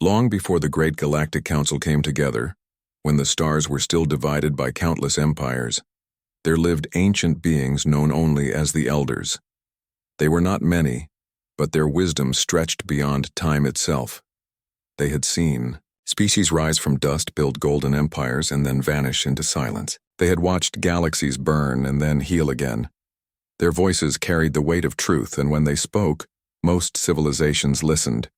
Long before the Great Galactic Council came together, when the stars were still divided by countless empires, there lived ancient beings known only as the Elders. They were not many, but their wisdom stretched beyond time itself. They had seen species rise from dust, build golden empires, and then vanish into silence. They had watched galaxies burn and then heal again. Their voices carried the weight of truth, and when they spoke, most civilizations listened.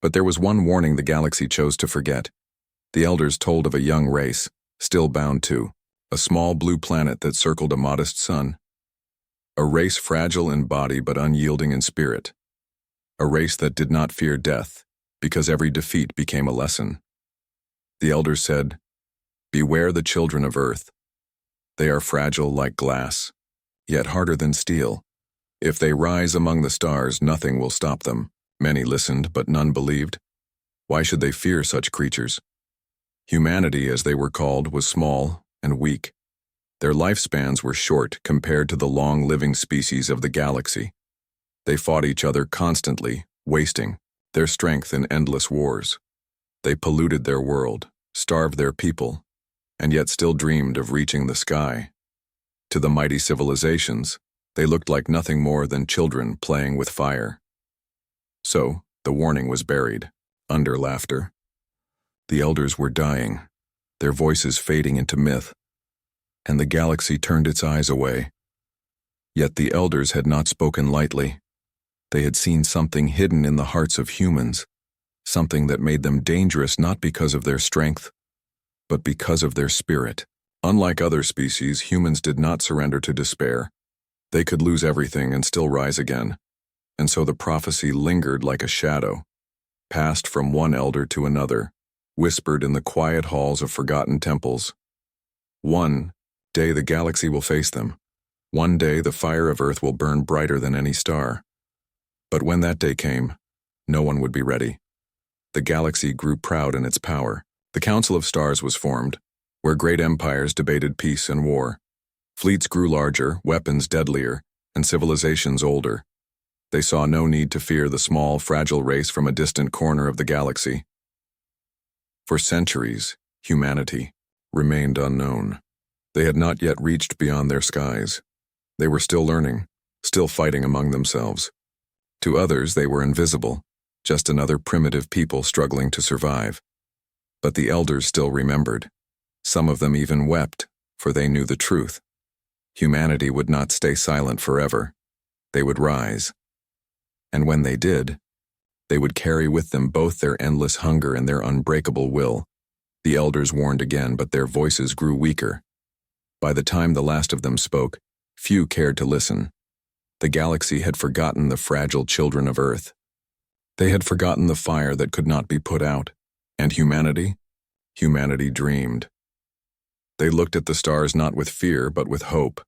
But there was one warning the galaxy chose to forget. The Elders told of a young race, still bound to a small blue planet that circled a modest sun. A race fragile in body but unyielding in spirit. A race that did not fear death, because every defeat became a lesson. The Elders said, "Beware the children of Earth. They are fragile like glass, yet harder than steel. If they rise among the stars, nothing will stop them." Many listened, but none believed. Why should they fear such creatures? Humanity, as they were called, was small and weak. Their lifespans were short compared to the long-living species of the galaxy. They fought each other constantly, wasting their strength in endless wars. They polluted their world, starved their people, and yet still dreamed of reaching the sky. To the mighty civilizations, they looked like nothing more than children playing with fire. So, the warning was buried, under laughter. The Elders were dying, their voices fading into myth, and the galaxy turned its eyes away. Yet the Elders had not spoken lightly. They had seen something hidden in the hearts of humans, something that made them dangerous not because of their strength, but because of their spirit. Unlike other species, humans did not surrender to despair. They could lose everything and still rise again. And so the prophecy lingered like a shadow, passed from one elder to another, whispered in the quiet halls of forgotten temples. One day the galaxy will face them. One day the fire of Earth will burn brighter than any star. But when that day came, no one would be ready. The galaxy grew proud in its power. The Council of Stars was formed, where great empires debated peace and war. Fleets grew larger, weapons deadlier, and civilizations older. They saw no need to fear the small, fragile race from a distant corner of the galaxy. For centuries, humanity remained unknown. They had not yet reached beyond their skies. They were still learning, still fighting among themselves. To others, they were invisible, just another primitive people struggling to survive. But the Elders still remembered. Some of them even wept, for they knew the truth. Humanity would not stay silent forever. They would rise. And when they did, they would carry with them both their endless hunger and their unbreakable will. The Elders warned again, but their voices grew weaker. By the time the last of them spoke, few cared to listen. The galaxy had forgotten the fragile children of Earth. They had forgotten the fire that could not be put out. And humanity? Humanity dreamed. They looked at the stars not with fear, but with hope.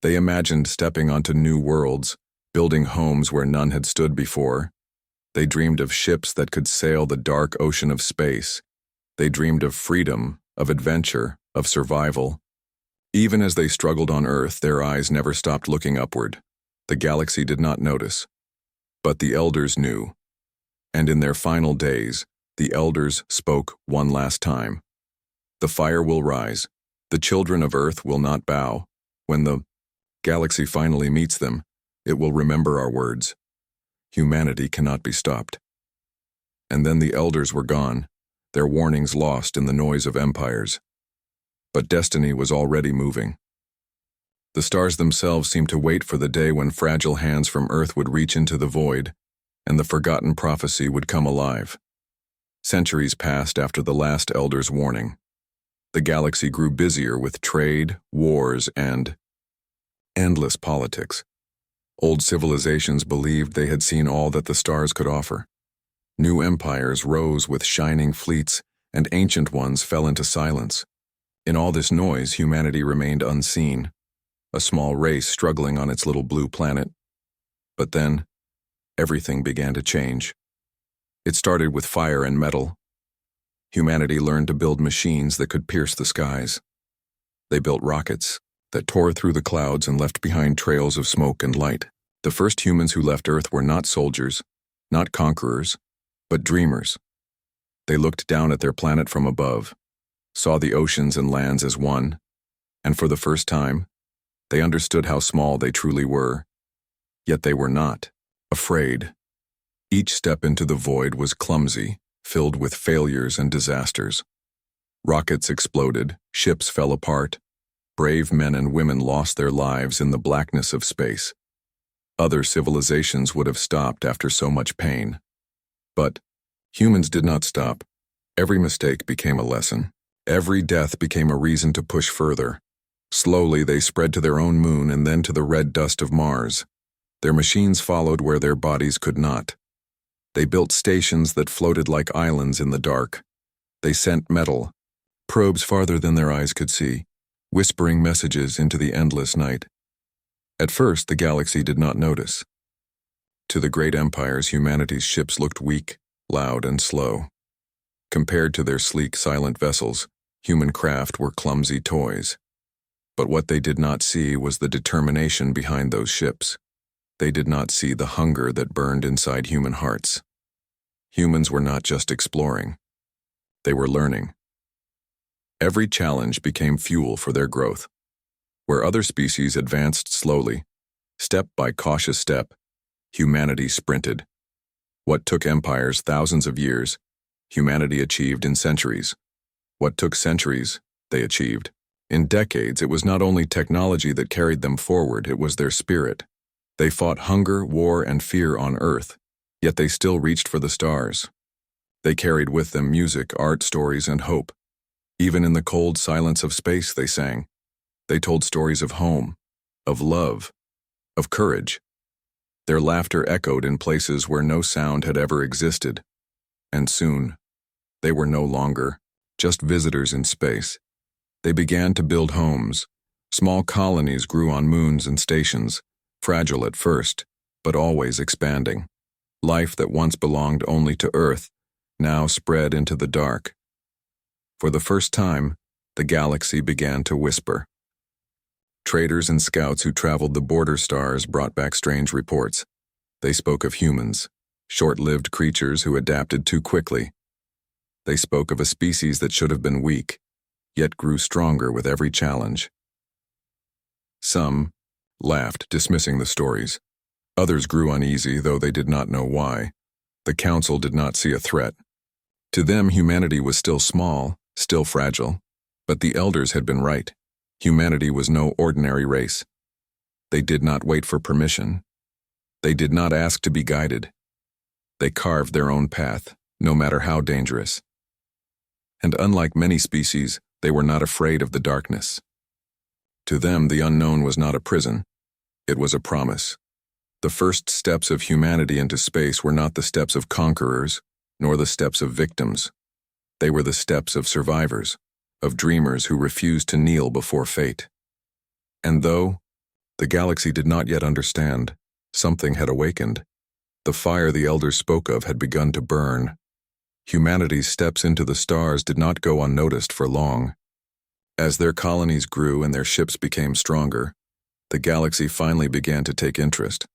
They imagined stepping onto new worlds, building homes where none had stood before. They dreamed of ships that could sail the dark ocean of space. They dreamed of freedom, of adventure, of survival. Even as they struggled on Earth, their eyes never stopped looking upward. The galaxy did not notice. But the Elders knew. And in their final days, the Elders spoke one last time. The fire will rise. The children of Earth will not bow. When the galaxy finally meets them, it will remember our words. Humanity cannot be stopped. And then the Elders were gone, their warnings lost in the noise of empires. But destiny was already moving. The stars themselves seemed to wait for the day when fragile hands from Earth would reach into the void, and the forgotten prophecy would come alive. Centuries passed after the last Elder's warning. The galaxy grew busier with trade, wars, and endless politics. Old civilizations believed they had seen all that the stars could offer. New empires rose with shining fleets, and ancient ones fell into silence. In all this noise, humanity remained unseen, a small race struggling on its little blue planet. But then, everything began to change. It started with fire and metal. Humanity learned to build machines that could pierce the skies. They built rockets that tore through the clouds and left behind trails of smoke and light. The first humans who left Earth were not soldiers, not conquerors, but dreamers. They looked down at their planet from above, saw the oceans and lands as one, and for the first time, they understood how small they truly were. Yet they were not afraid. Each step into the void was clumsy, filled with failures and disasters. Rockets exploded, ships fell apart, brave men and women lost their lives in the blackness of space. Other civilizations would have stopped after so much pain. But humans did not stop. Every mistake became a lesson. Every death became a reason to push further. Slowly they spread to their own moon and then to the red dust of Mars. Their machines followed where their bodies could not. They built stations that floated like islands in the dark. They sent metal, probes farther than their eyes could see, whispering messages into the endless night. At first, the galaxy did not notice. To the great empires, humanity's ships looked weak, loud, and slow. Compared to their sleek, silent vessels, human craft were clumsy toys. But what they did not see was the determination behind those ships. They did not see the hunger that burned inside human hearts. Humans were not just exploring. They were learning. Every challenge became fuel for their growth. Where other species advanced slowly, step by cautious step, humanity sprinted. What took empires thousands of years, humanity achieved in centuries. What took centuries, they achieved. In decades, it was not only technology that carried them forward, it was their spirit. They fought hunger, war, and fear on Earth, yet they still reached for the stars. They carried with them music, art, stories, and hope. Even in the cold silence of space, they sang. They told stories of home, of love, of courage. Their laughter echoed in places where no sound had ever existed. And soon, they were no longer just visitors in space. They began to build homes. Small colonies grew on moons and stations, fragile at first, but always expanding. Life that once belonged only to Earth now spread into the dark. For the first time, the galaxy began to whisper. Traders and scouts who traveled the border stars brought back strange reports. They spoke of humans, short-lived creatures who adapted too quickly. They spoke of a species that should have been weak, yet grew stronger with every challenge. Some laughed, dismissing the stories. Others grew uneasy, though they did not know why. The council did not see a threat. To them, humanity was still small, still fragile, but the elders had been right. Humanity was no ordinary race. They did not wait for permission. They did not ask to be guided. They carved their own path, no matter how dangerous. And unlike many species, they were not afraid of the darkness. To them, the unknown was not a prison. It was a promise. The first steps of humanity into space were not the steps of conquerors, nor the steps of victims. They were the steps of survivors, of dreamers who refused to kneel before fate. And though the galaxy did not yet understand, something had awakened. The fire the elders spoke of had begun to burn. Humanity's steps into the stars did not go unnoticed for long. As their colonies grew and their ships became stronger, the galaxy finally began to take interest.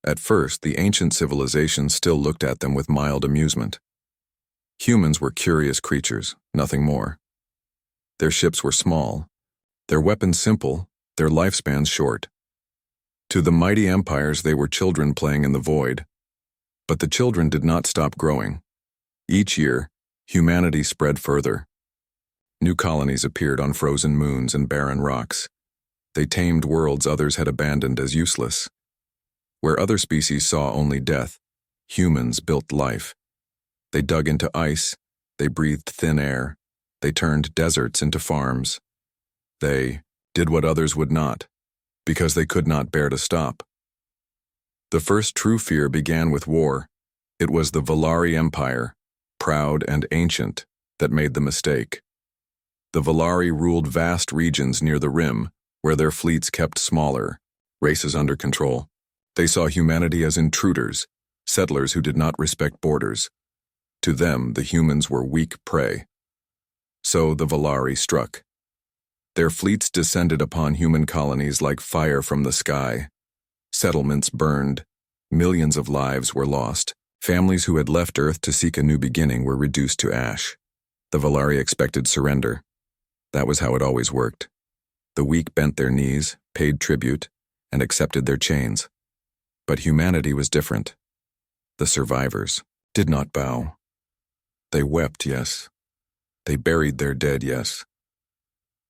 At first, the ancient civilizations still looked at them with mild amusement. Humans were curious creatures, nothing more. Their ships were small, their weapons simple, their lifespans short. To the mighty empires, they were children playing in the void. But the children did not stop growing. Each year, humanity spread further. New colonies appeared on frozen moons and barren rocks. They tamed worlds others had abandoned as useless. Where other species saw only death, humans built life. They dug into ice, they breathed thin air, they turned deserts into farms. They did what others would not, because they could not bear to stop. The first true fear began with war. It was the Valari Empire, proud and ancient, that made the mistake. The Valari ruled vast regions near the rim, where their fleets kept smaller, races under control. They saw humanity as intruders, settlers who did not respect borders. To them, the humans were weak prey. So the Valari struck. Their fleets descended upon human colonies like fire from the sky. Settlements burned, millions of lives were lost, Families who had left Earth to seek a new beginning were reduced to ash. The Valari expected surrender. That was how it always worked. The weak bent their knees, paid tribute, and accepted their chains. But humanity was different. The survivors did not bow. They wept, yes. They buried their dead, yes.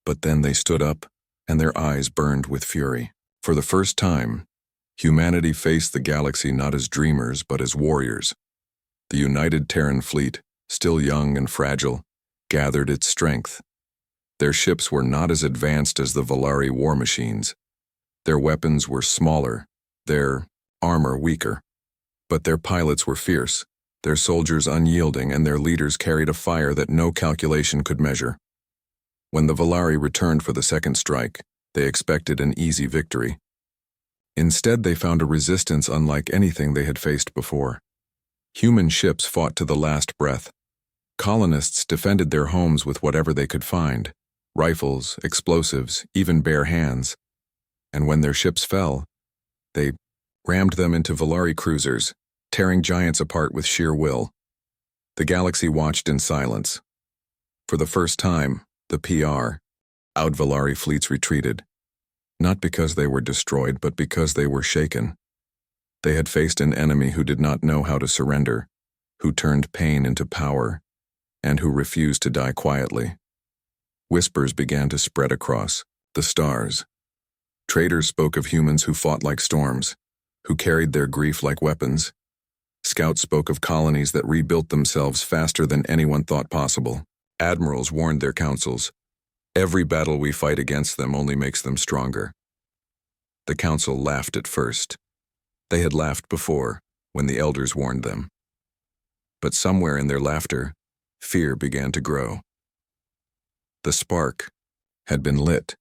But then they stood up, and their eyes burned with fury. For the first time, humanity faced the galaxy not as dreamers, but as warriors. The united Terran fleet, still young and fragile, gathered its strength. Their ships were not as advanced as the Valari war machines. Their weapons were smaller, their armor weaker. But their pilots were fierce, their soldiers unyielding, and their leaders carried a fire that no calculation could measure. When the Valari returned for the second strike, they expected an easy victory. Instead, they found a resistance unlike anything they had faced before. Human ships fought to the last breath. Colonists defended their homes with whatever they could find: rifles, explosives, even bare hands. And when their ships fell, they rammed them into Valari cruisers, tearing giants apart with sheer will. The galaxy watched in silence. For the first time, the out Valari fleets retreated, not because they were destroyed, but because they were shaken. They had faced an enemy who did not know how to surrender, who turned pain into power, and who refused to die quietly. Whispers began to spread across the stars. Traders spoke of humans who fought like storms, who carried their grief like weapons. Scouts spoke of colonies that rebuilt themselves faster than anyone thought possible. Admirals warned their councils, "Every battle we fight against them only makes them stronger." The council laughed at first. They had laughed before, when the elders warned them. But somewhere in their laughter, fear began to grow. The spark had been lit.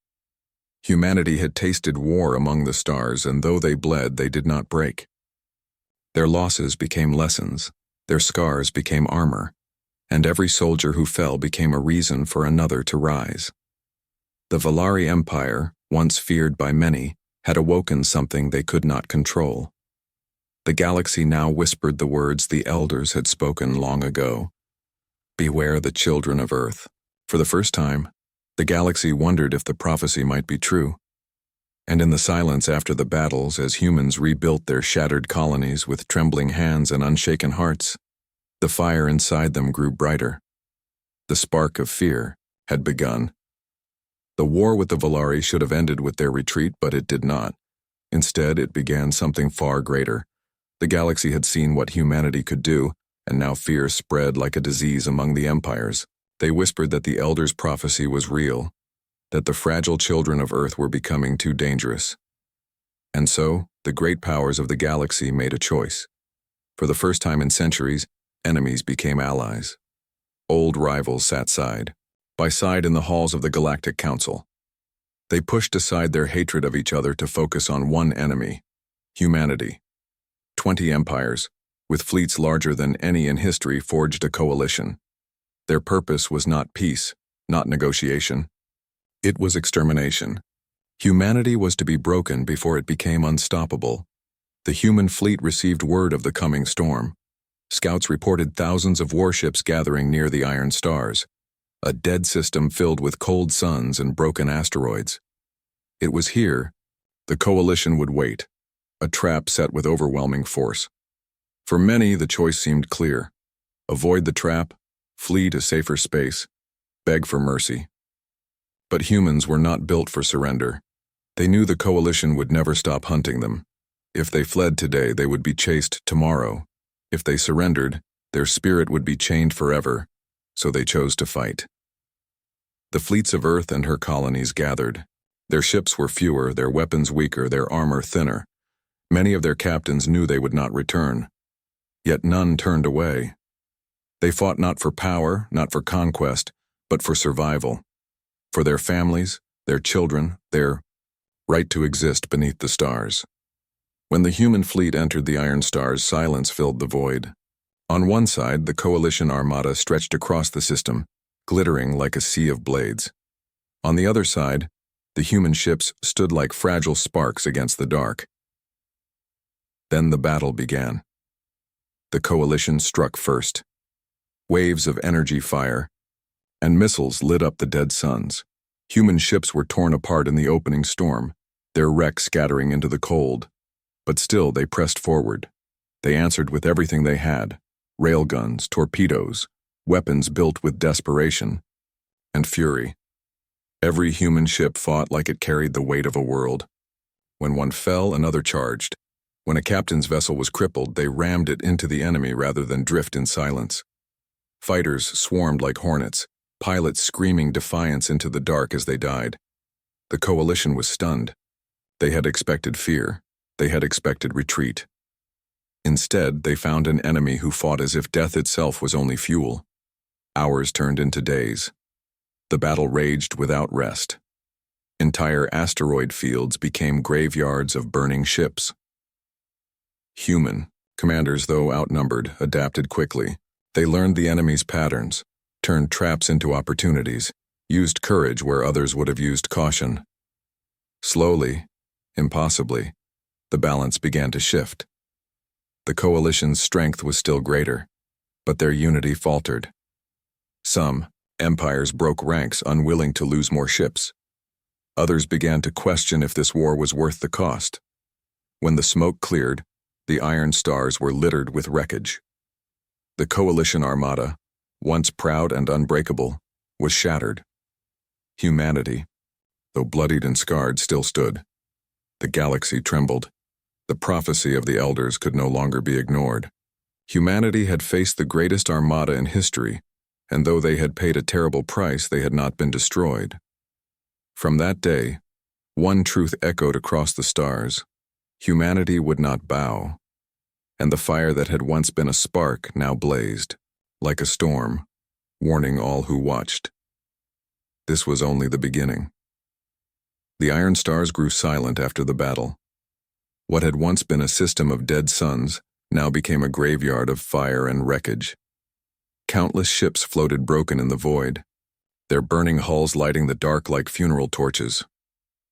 Humanity had tasted war among the stars, and though they bled, they did not break. Their losses became lessons, their scars became armor, and every soldier who fell became a reason for another to rise. The Valari Empire, once feared by many, had awoken something they could not control. The galaxy now whispered the words the elders had spoken long ago: "Beware the children of Earth." For the first time, the galaxy wondered if the prophecy might be true. And in the silence after the battles, as humans rebuilt their shattered colonies with trembling hands and unshaken hearts, the fire inside them grew brighter. The spark of fear had begun. The war with the Valari should have ended with their retreat, but it did not. Instead, it began something far greater. The galaxy had seen what humanity could do, and now fear spread like a disease among the empires. They whispered that the elders' prophecy was real, that the fragile children of Earth were becoming too dangerous. And so, the great powers of the galaxy made a choice. For the first time in centuries, enemies became allies. Old rivals sat side by side in the halls of the Galactic Council. They pushed aside their hatred of each other to focus on one enemy: humanity. 20 empires, with fleets larger than any in history, forged a coalition. Their purpose was not peace, not negotiation. It was extermination. Humanity was to be broken before it became unstoppable. The human fleet received word of the coming storm. Scouts reported thousands of warships gathering near the Iron Stars, a dead system filled with cold suns and broken asteroids. It was here the coalition would wait, a trap set with overwhelming force. For many, the choice seemed clear: avoid the trap, flee to safer space, beg for mercy. But humans were not built for surrender. They knew the coalition would never stop hunting them. If they fled today, they would be chased tomorrow. If they surrendered, their spirit would be chained forever, so they chose to fight. The fleets of Earth and her colonies gathered. Their ships were fewer, their weapons weaker, their armor thinner. Many of their captains knew they would not return. Yet none turned away. They fought not for power, not for conquest, but for survival. For their families, their children, their right to exist beneath the stars. When the human fleet entered the Iron Stars, silence filled the void. On one side, the coalition armada stretched across the system, glittering like a sea of blades. On the other side, the human ships stood like fragile sparks against the dark. Then the battle began. The coalition struck first. Waves of energy fire and missiles lit up the dead suns. Human ships were torn apart in the opening storm, their wrecks scattering into the cold. But still they pressed forward. They answered with everything they had: railguns, torpedoes, weapons built with desperation and fury. Every human ship fought like it carried the weight of a world. When one fell, another charged. When a captain's vessel was crippled, they rammed it into the enemy rather than drift in silence. Fighters swarmed like hornets, pilots screaming defiance into the dark as they died. The coalition was stunned. They had expected fear. They had expected retreat. Instead, they found an enemy who fought as if death itself was only fuel. Hours turned into days. The battle raged without rest. Entire asteroid fields became graveyards of burning ships. Human commanders, though outnumbered, adapted quickly. They learned the enemy's patterns, turned traps into opportunities, used courage where others would have used caution. Slowly, impossibly, the balance began to shift. The coalition's strength was still greater, but their unity faltered. Some empires broke ranks, unwilling to lose more ships. Others began to question if this war was worth the cost. When the smoke cleared, the iron stars were littered with wreckage. The coalition armada, once proud and unbreakable, was shattered. Humanity, though bloodied and scarred, still stood. The galaxy trembled. The prophecy of the elders could no longer be ignored. Humanity had faced the greatest armada in history, and though they had paid a terrible price, they had not been destroyed. From that day, one truth echoed across the stars: humanity would not bow, and the fire that had once been a spark now blazed, like a storm, warning all who watched. This was only the beginning. The iron stars grew silent after the battle. What had once been a system of dead suns now became a graveyard of fire and wreckage. Countless ships floated broken in the void, their burning hulls lighting the dark like funeral torches.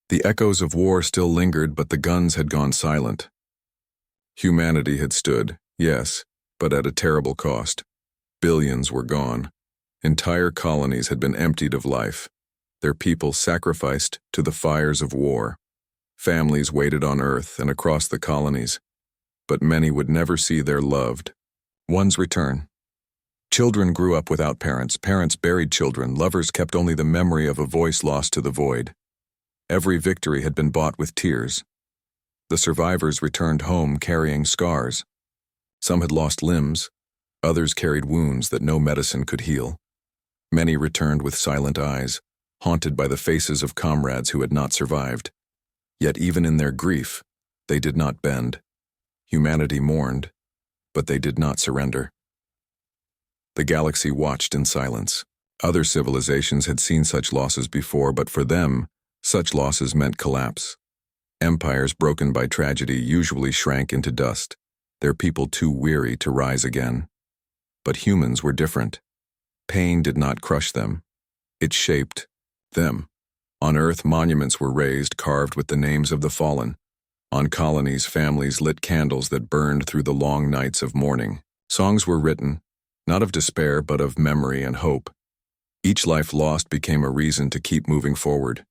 The echoes of war still lingered, but the guns had gone silent. Humanity had stood, yes, but at a terrible cost. Billions were gone. Entire colonies had been emptied of life, their people sacrificed to the fires of war. Families waited on Earth and across the colonies, but many would never see their loved ones return. Children grew up without parents, parents buried children, lovers kept only the memory of a voice lost to the void. Every victory had been bought with tears. The survivors returned home carrying scars. Some had lost limbs, others carried wounds that no medicine could heal. Many returned with silent eyes, haunted by the faces of comrades who had not survived. Yet even in their grief, they did not bend. Humanity mourned, but they did not surrender. The galaxy watched in silence. Other civilizations had seen such losses before, but for them, such losses meant collapse. Empires broken by tragedy usually shrank into dust, their people too weary to rise again. But humans were different. Pain did not crush them. It shaped them. On Earth, monuments were raised, carved with the names of the fallen. On colonies, families lit candles that burned through the long nights of mourning. Songs were written, not of despair, but of memory and hope. Each life lost became a reason to keep moving forward.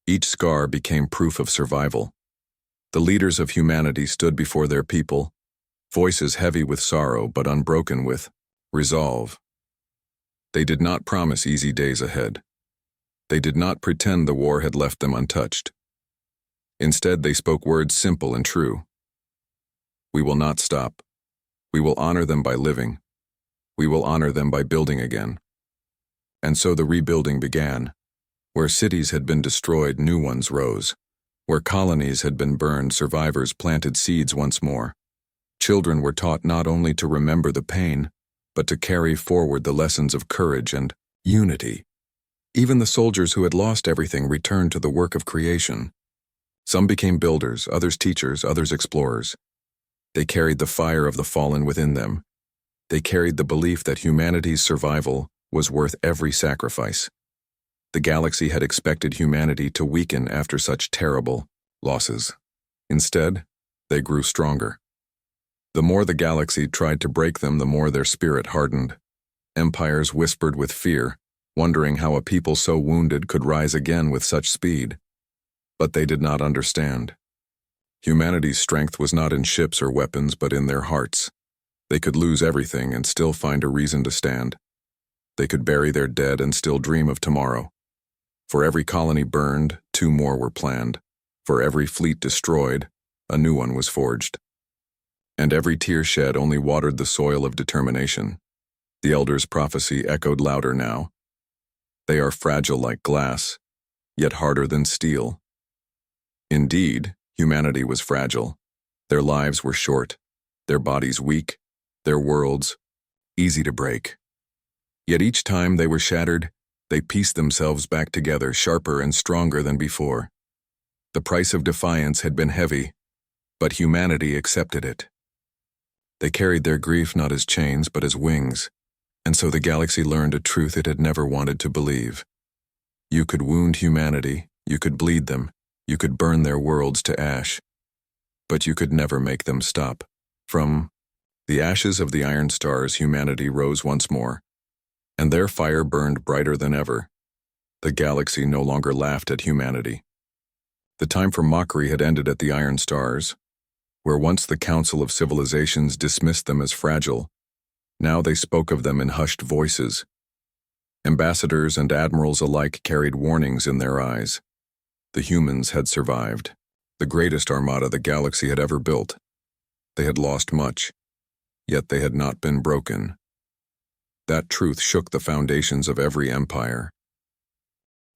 Each scar became proof of survival. The leaders of humanity stood before their people, voices heavy with sorrow but unbroken with resolve. They did not promise easy days ahead. They did not pretend the war had left them untouched. Instead, they spoke words simple and true. We will not stop. We will honor them by living. We will honor them by building again. And so the rebuilding began. Where cities had been destroyed, new ones rose. Where colonies had been burned, survivors planted seeds once more. Children were taught not only to remember the pain, but to carry forward the lessons of courage and unity. Even the soldiers who had lost everything returned to the work of creation. Some became builders, others teachers, others explorers. They carried the fire of the fallen within them. They carried the belief that humanity's survival was worth every sacrifice. The galaxy had expected humanity to weaken after such terrible losses. Instead, they grew stronger. The more the galaxy tried to break them, the more their spirit hardened. Empires whispered with fear, wondering how a people so wounded could rise again with such speed. But they did not understand. Humanity's strength was not in ships or weapons, but in their hearts. They could lose everything and still find a reason to stand. They could bury their dead and still dream of tomorrow. For every colony burned, 2 more were planned. For every fleet destroyed, a new one was forged. And every tear shed only watered the soil of determination. The Elder's prophecy echoed louder now. They are fragile like glass, yet harder than steel. Indeed, humanity was fragile. Their lives were short, their bodies weak, their worlds easy to break. Yet each time they were shattered, they pieced themselves back together, sharper and stronger than before. The price of defiance had been heavy, but humanity accepted it. They carried their grief not as chains, but as wings, and so the galaxy learned a truth it had never wanted to believe. You could wound humanity, you could bleed them, you could burn their worlds to ash, but you could never make them stop. From the ashes of the iron stars, humanity rose once more, and their fire burned brighter than ever. The galaxy no longer laughed at humanity. The time for mockery had ended at the iron stars, where once the Council of Civilizations dismissed them as fragile. Now they spoke of them in hushed voices. Ambassadors and admirals alike carried warnings in their eyes. The humans had survived, the greatest armada the galaxy had ever built. They had lost much, yet they had not been broken. That truth shook the foundations of every empire.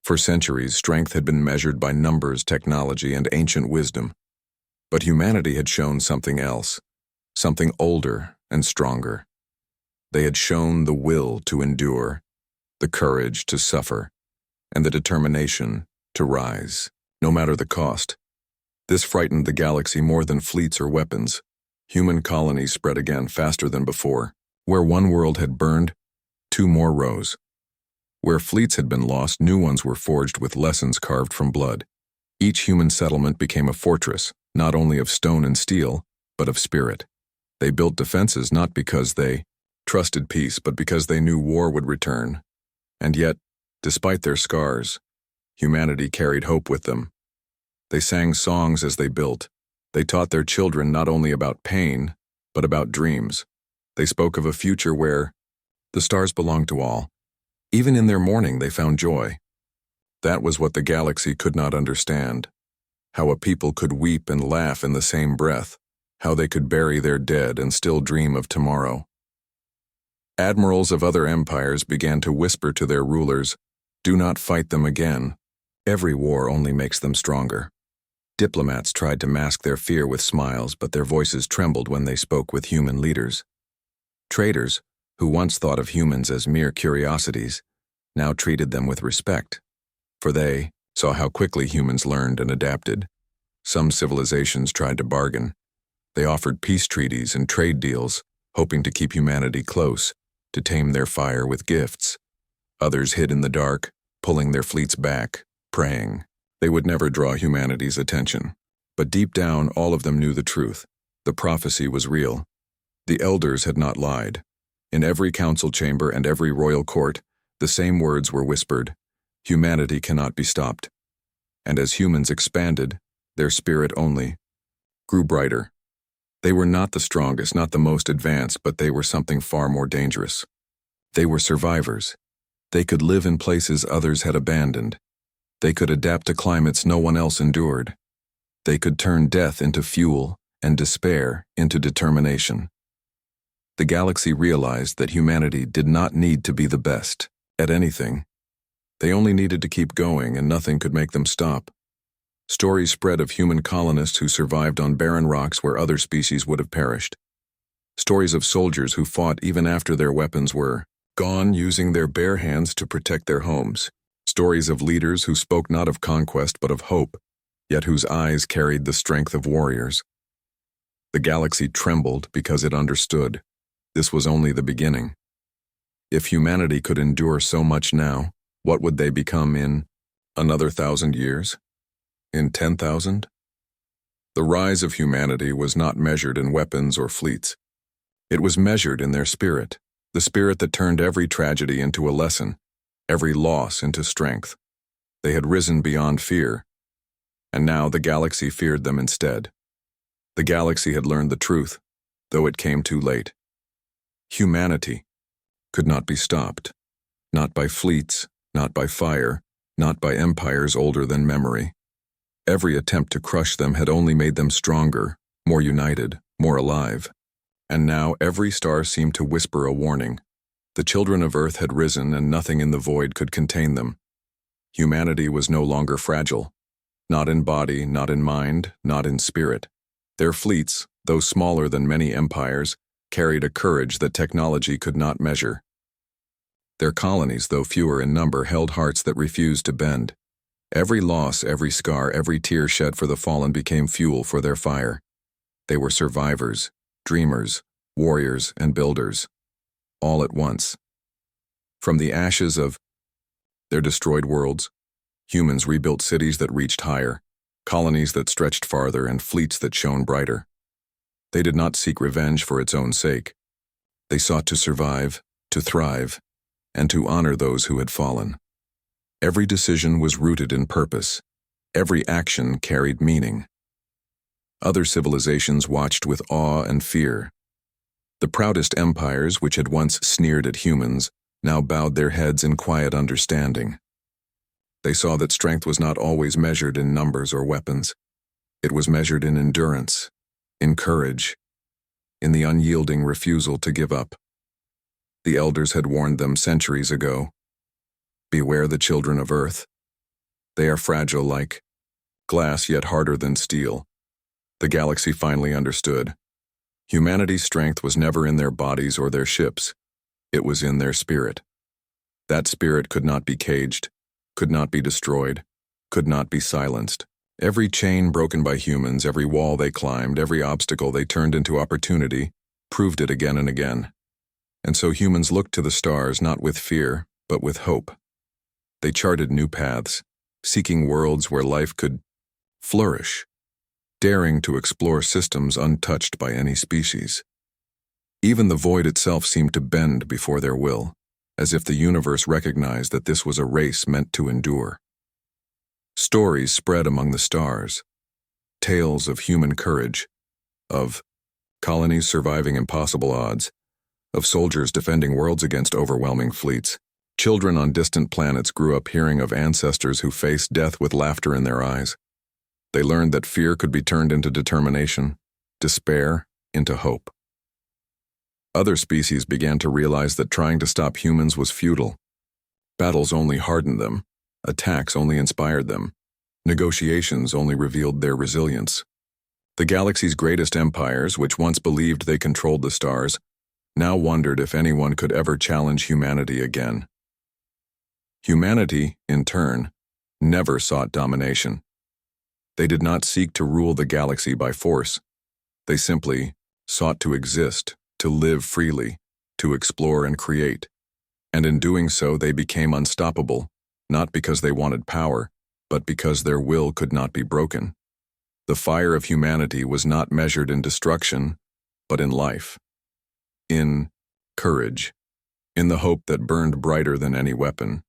For centuries, strength had been measured by numbers, technology, and ancient wisdom. But humanity had shown something else, something older and stronger. They had shown the will to endure, the courage to suffer, and the determination to rise, no matter the cost. This frightened the galaxy more than fleets or weapons. Human colonies spread again faster than before. Where one world had burned, 2 more rose. Where fleets had been lost, new ones were forged with lessons carved from blood. Each human settlement became a fortress, not only of stone and steel, but of spirit. They built defenses not because they trusted peace, but because they knew war would return. And yet, despite their scars, humanity carried hope with them. They sang songs as they built. They taught their children not only about pain, but about dreams. They spoke of a future where the stars belonged to all. Even in their mourning, they found joy. That was what the galaxy could not understand. How a people could weep and laugh in the same breath. How they could bury their dead and still dream of tomorrow. Admirals of other empires began to whisper to their rulers, "Do not fight them again. Every war only makes them stronger." Diplomats tried to mask their fear with smiles, but their voices trembled when they spoke with human leaders. Traders, who once thought of humans as mere curiosities, now treated them with respect, for they saw how quickly humans learned and adapted. Some civilizations tried to bargain. They offered peace treaties and trade deals, hoping to keep humanity close, to tame their fire with gifts. Others hid in the dark, pulling their fleets back, praying they would never draw humanity's attention. But deep down, all of them knew the truth. The prophecy was real. The elders had not lied. In every council chamber and every royal court, the same words were whispered: humanity cannot be stopped. And as humans expanded, their spirit only grew brighter. They were not the strongest, not the most advanced, but they were something far more dangerous. They were survivors. They could live in places others had abandoned. They could adapt to climates no one else endured. They could turn death into fuel and despair into determination. The galaxy realized that humanity did not need to be the best at anything. They only needed to keep going, and nothing could make them stop. Stories spread of human colonists who survived on barren rocks where other species would have perished. Stories of soldiers who fought even after their weapons were gone, using their bare hands to protect their homes. Stories of leaders who spoke not of conquest but of hope, yet whose eyes carried the strength of warriors. The galaxy trembled because it understood. This was only the beginning. If humanity could endure so much now, what would they become in another 1,000 years? In 10,000? The rise of humanity was not measured in weapons or fleets. It was measured in their spirit, the spirit that turned every tragedy into a lesson, every loss into strength. They had risen beyond fear, and now the galaxy feared them instead. The galaxy had learned the truth, though it came too late. Humanity could not be stopped, not by fleets, not by fire, not by empires older than memory. Every attempt to crush them had only made them stronger, more united, more alive. And now every star seemed to whisper a warning. The children of Earth had risen, and nothing in the void could contain them. Humanity was no longer fragile, not in body, not in mind, not in spirit. Their fleets, though smaller than many empires, carried a courage that technology could not measure. Their colonies, though fewer in number, held hearts that refused to bend. Every loss, every scar, every tear shed for the fallen became fuel for their fire. They were survivors, dreamers, warriors, and builders, all at once. From the ashes of their destroyed worlds, humans rebuilt cities that reached higher, colonies that stretched farther, and fleets that shone brighter. They did not seek revenge for its own sake. They sought to survive, to thrive, and to honor those who had fallen. Every decision was rooted in purpose. Every action carried meaning. Other civilizations watched with awe and fear. The proudest empires, which had once sneered at humans, now bowed their heads in quiet understanding. They saw that strength was not always measured in numbers or weapons. It was measured in endurance, in courage, in the unyielding refusal to give up. The elders had warned them centuries ago. Beware the children of Earth. They are fragile like glass, yet harder than steel. The galaxy finally understood. Humanity's strength was never in their bodies or their ships. It was in their spirit. That spirit could not be caged, could not be destroyed, could not be silenced. Every chain broken by humans, every wall they climbed, every obstacle they turned into opportunity, proved it again and again. And so humans looked to the stars not with fear, but with hope. They charted new paths, seeking worlds where life could flourish, daring to explore systems untouched by any species. Even the void itself seemed to bend before their will, as if the universe recognized that this was a race meant to endure. Stories spread among the stars, tales of human courage, of colonies surviving impossible odds, of soldiers defending worlds against overwhelming fleets. Children on distant planets grew up hearing of ancestors who faced death with laughter in their eyes. They learned that fear could be turned into determination, despair into hope. Other species began to realize that trying to stop humans was futile. Battles only hardened them, attacks only inspired them, negotiations only revealed their resilience. The galaxy's greatest empires, which once believed they controlled the stars, now wondered if anyone could ever challenge humanity again. Humanity, in turn, never sought domination. They did not seek to rule the galaxy by force. They simply sought to exist, to live freely, to explore and create. And in doing so, they became unstoppable, not because they wanted power, but because their will could not be broken. The fire of humanity was not measured in destruction, but in life, in courage, in the hope that burned brighter than any weapon.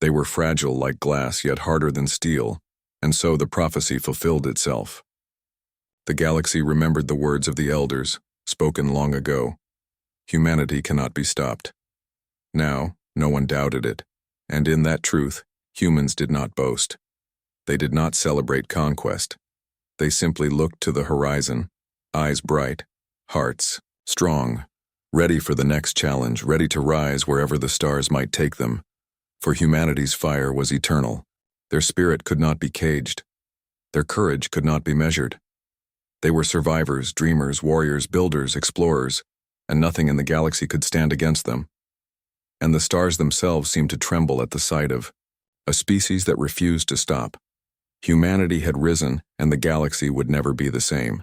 They were fragile like glass, yet harder than steel, and so the prophecy fulfilled itself. The galaxy remembered the words of the elders, spoken long ago. Humanity cannot be stopped. Now, no one doubted it, and in that truth, humans did not boast. They did not celebrate conquest. They simply looked to the horizon, eyes bright, hearts strong, ready for the next challenge, ready to rise wherever the stars might take them. For humanity's fire was eternal. Their spirit could not be caged. Their courage could not be measured. They were survivors, dreamers, warriors, builders, explorers, and nothing in the galaxy could stand against them. And the stars themselves seemed to tremble at the sight of a species that refused to stop. Humanity had risen, and the galaxy would never be the same.